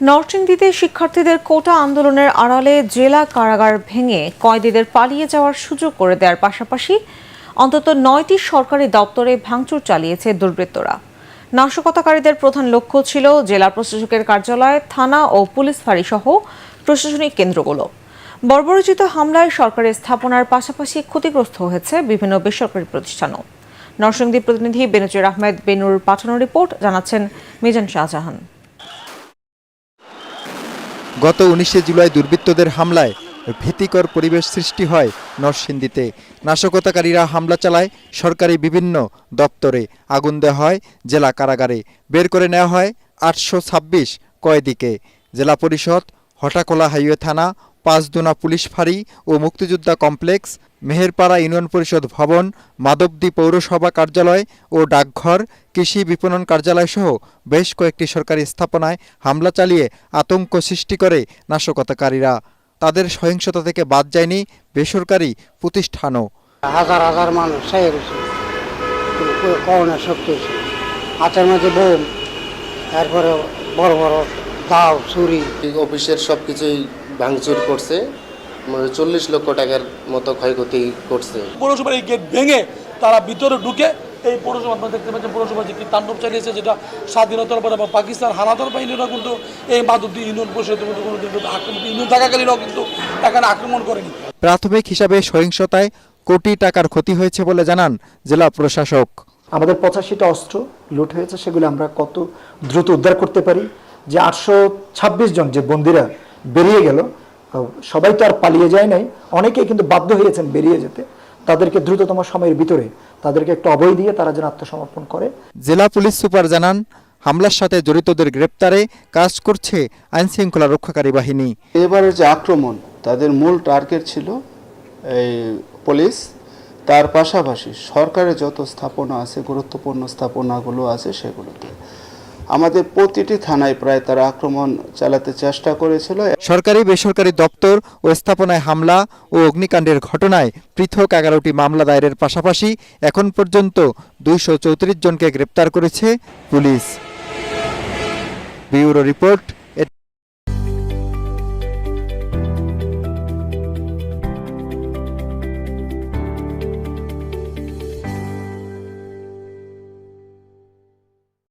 নরসিংদীতে শিক্ষার্থীদের কোটা আন্দোলনের আড়ালে জেলা কারাগার ভেঙে কয়েদিদের পালিয়ে যাওয়ার সুযোগ করে দেওয়ার পাশাপাশি অন্তত ৯টি সরকারি দপ্তরে ভাঙচুর চালিয়েছে দুর্বৃত্তরা। নাশকতাকারীদের প্রধান লক্ষ্য ছিল জেলা প্রশাসকের কার্যালয়, থানা ও পুলিশ ফাঁড়ি সহ প্রশাসনিক কেন্দ্রগুলো। বর্বরোচিত হামলায় সরকারি স্থাপনার পাশাপাশি ক্ষতিগ্রস্ত হয়েছে বিভিন্ন বেসরকারি প্রতিষ্ঠানও। নরসিংদী প্রতিনিধি বেনজির আহমেদ বেনুর পাঠানো রিপোর্ট জানাচ্ছেন মিজান শাহজাহান। গত 19 জুলাই দুর্বৃত্তদের হামলায় ভীতিকর পরিবেশ সৃষ্টি হয় নরসিংদীতে। নাশকতাকারীরা হামলা চালায় সরকারি বিভিন্ন দপ্তরে, আগুন দেওয়া হয় জেলা কারাগারে, বের করে নেওয়া হয় 826 কয়েদিকে। জেলা পরিষদ, হটাকোলা হাইওয়ে থানা, পাঁচদুনা পুলিশ ফাঁড়ি ও মুক্তিযোদ্ধা কমপ্লেক্স, মেহেরপাড়া ইউনিয়ন পরিষদ ভবন, মাধবদী পৌরসভা কার্যালয় ও ডাকঘর, কৃষি বিপণন কার্যালয় সহ বেশ কয়েকটি সরকারি স্থাপনায় হামলা চালিয়ে আতঙ্ক সৃষ্টি করে নাশকতাকারীরা। তাদের সহিংসতা থেকে বাদ যায়নি বেসরকারি প্রতিষ্ঠানও। হাজার হাজার মানুষ করোনা শক্তি হাতের মধ্যে বোম, তারপরে বড় বড় দাও, ছুরি। অফিসের সব কিছুই ভাঙচুর করছে, 40 লক্ষ টাকার মতো ক্ষয়ক্ষতি করছে। পৌরসভার এই গেট ভেঙে তারা ভিতরে ঢুকে এই পৌরসভা, আপনারা দেখতে পাচ্ছেন পৌরসভা যে কি তাণ্ডব চালিয়েছে, যেটা স্বাধীনতার পরে পাকিস্তান হানাদার বাহিনীরা কিন্তু এই মাধবদী ইউনিয়ন পরিষদের মধ্যে কোনো আক্রমণ, ইউনিয়ন থাকাকালীনও কিন্তু এখানে আক্রমণ করেনি। প্রাথমিক হিসাবে সহিংসতায় কোটি টাকার ক্ষতি হয়েছে বলে জানান জেলা প্রশাসক। আমাদের 85টা অস্ত্র লুট হয়েছে, সেগুলো আমরা কত দ্রুত উদ্ধার করতে পারি। যে 826 জন যে বন্দীরা বেরিয়ে গেল, সবাই তো আর পালিয়ে যায় নাই, অনেকেই কিন্তু বাধ্য হয়েছেন বেরিয়ে যেতে। তাদেরকে দ্রুততম সময়ের ভিতরে তাদেরকে একটু অভয় দিয়ে তারা যেন আত্মসমর্পণ করে। জেলা পুলিশ সুপার জানান, হামলার সাথে জড়িতদের গ্রেপ্তারে কাজ করছে আইনশৃঙ্খলা রক্ষাকারী বাহিনী। এবারের যে আক্রমণ, তাদের মূল টার্গেট ছিল এই পুলিশ, তার পাশাপাশি সরকারের যত স্থাপনা আছে, গুরুত্বপূর্ণ স্থাপনাগুলো আছে, সেগুলোতে আমাদের প্রতিটি থানায় প্রায় তারা আক্রমণ চালাতে চেষ্টা করেছিল। সরকারি বেসরকারি দপ্তর ও স্থাপনায় হামলা ও অগ্নিকাণ্ডের ঘটনায় পৃথক 11টি মামলা দায়েরের পাশাপাশি এখন পর্যন্ত 234 জনকে গ্রেপ্তার করেছে পুলিশ। Bureau report,